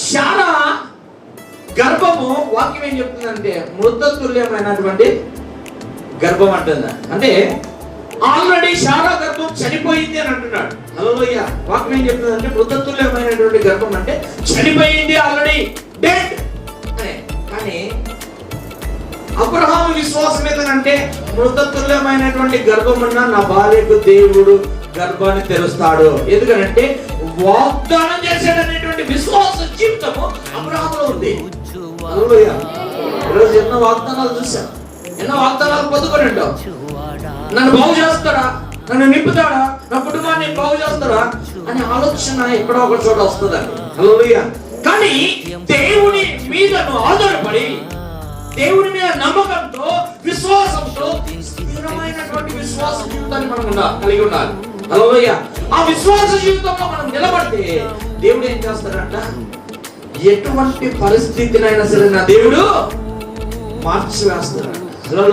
శారా గర్భము వాక్యం ఏం చెప్తుందంటే మృతతుల్యమైనటువంటి గర్భం అంటుందా. అంటే ఆల్రెడీ శారా గర్భం చనిపోయింది అని అంటున్నాడు. హల్లెలూయా. వాక్యం ఏం చెప్తుందంటే మృతతుల్యమైనటువంటి గర్భం అంటే చనిపోయింది, ఆల్రెడీ డెడ్. కానీ అబ్రహాము విశ్వాసం ఏంటంటే మృతతుల్యమైనటువంటి గర్భం అన్నా నా భార్యకు దేవుడు గర్భాన్ని తెరుస్తాడు. ఎందుకంటే వాగ్దానం చేశాడనేటువంటి విశ్వాస జీవితము అబ్రహాములో ఉంది. హల్లెలూయా. ఈరోజు ఎన్నో వాగ్దానాలు చూసాం, ఎన్నో వాగ్దానాలు పొందుకొని ఉంటాం. నన్ను బాగు చేస్తాడా, నన్ను నింపుతాడా, నా కుటుంబాన్ని బాగు చేస్తాడా అనే ఆలోచన ఎక్కడో ఒక చోట వస్తుందండి. హల్లెలూయా. కానీ దేవుని మీదను ఆధారపడి, దేవుని మీద నమ్మకంతో, విశ్వాసంతో, స్థిరమైనటువంటి విశ్వాస జీవితాన్ని మనం కలిగి ఉండాలి. హల్లెలూయా. ఆ విశ్వాస జీవితంలో మనం నిలబడితే దేవుడు ఏం చేస్తాడంట, ఎటువంటి పరిస్థితినైనా సరే నా దేవుడు మార్చివేస్తాడు.